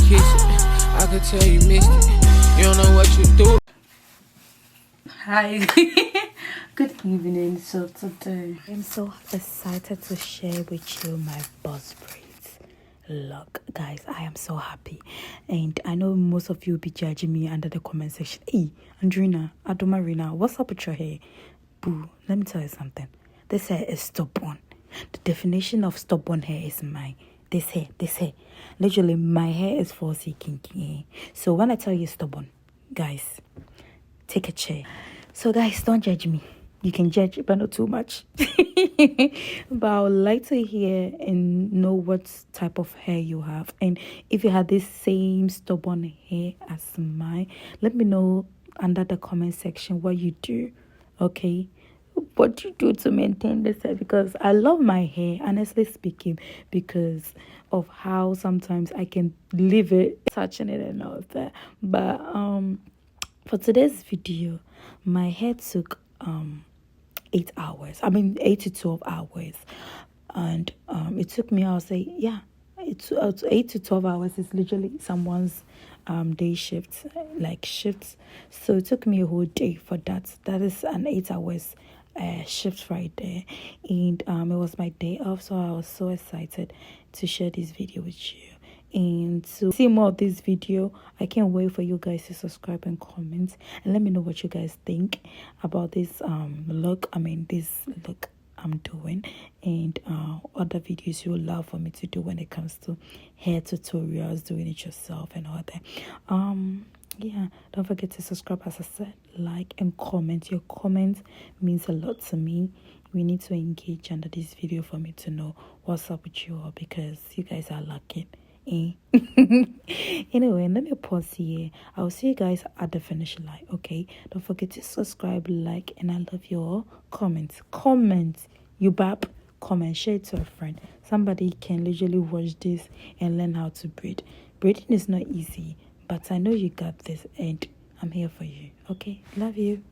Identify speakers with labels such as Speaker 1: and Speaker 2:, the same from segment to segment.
Speaker 1: kiss it. I could tell you missed it. You don't know what you do.
Speaker 2: Hi. Good evening. So today I'm so excited to share with you my boss braids look. Guys, I am so happy, and I know most of you will be judging me under the comment section. Hey, Andrina, Adomarina, what's up with your hair? Boo, let me tell you something. This hair is stubborn. The definition of stubborn hair is mine. This hair. Literally, my hair is falsy kinky. So when I tell you stubborn, guys, take a chair. So guys, don't judge me. You can judge, but not too much. But I would like to hear and know what type of hair you have. And if you have this same stubborn hair as mine, let me know under the comment section what you do. Okay? What you do to maintain this hair, because I love my hair, honestly speaking, because of how sometimes I can leave it touching it and all that. But for today's video, my hair took 8 hours. I mean 8 to 12 hours, and it took me, I'll say, yeah, it's 8 to 12 hours is literally someone's day shift, like shifts. So it took me a whole day for that. That is an 8 hours shift right there. And it was my day off, so I was so excited to share this video with you. And to see more of this video, I can't wait for you guys to subscribe and comment and let me know what you guys think about this look. I mean, this look I'm doing, and other videos you would love for me to do when it comes to hair tutorials, doing it yourself and all that. Yeah, don't forget to subscribe, as I said, like and comment. Your comment means a lot to me. We need to engage under this video for me to know what's up with you all, because you guys are lucky. Anyway, let me pause here. I'll see you guys at the finish line. Okay, don't forget to subscribe, like, and I love your comments. You bab, comment, share it to a friend. Somebody can literally watch this and learn how to braid. Braiding is not easy, but I know you got this, and I'm here for you. Okay, love you.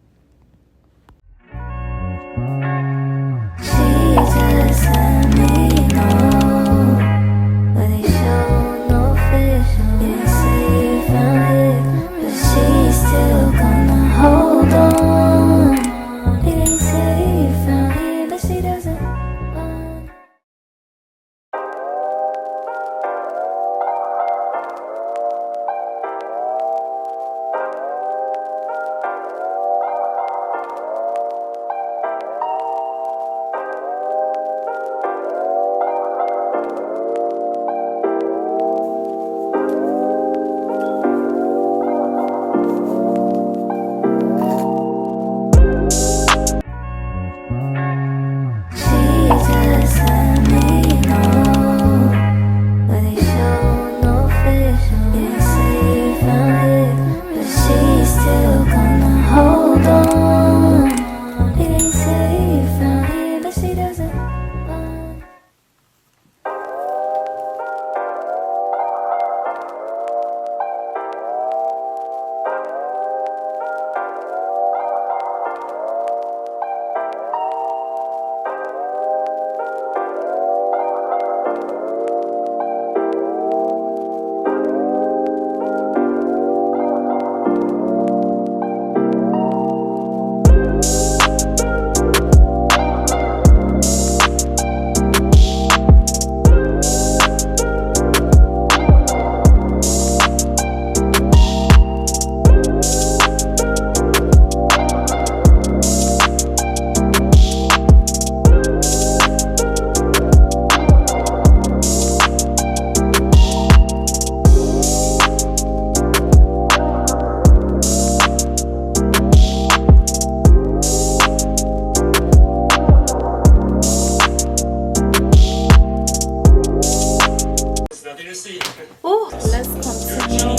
Speaker 2: Oh, let's continue.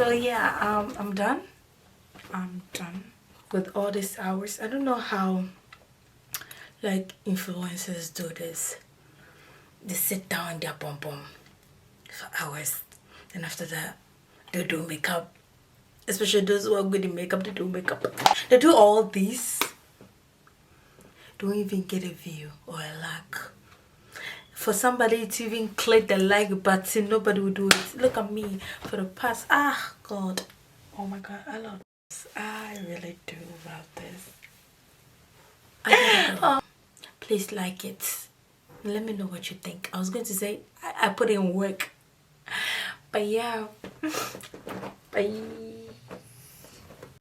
Speaker 2: So yeah, I'm done. I'm done with all these hours. I don't know how like influencers do this. They sit down in their pom pom for hours, and after that they do makeup. Especially those who are good in makeup, they do makeup. They do all this, don't even get a view or a like. For somebody to even click the like button, nobody will do it. Look at me for the past, God, oh my God, I love this. I really do love this. I gotta go. Please like it. Let me know what you think. I was going to say I put in work, but yeah. Bye.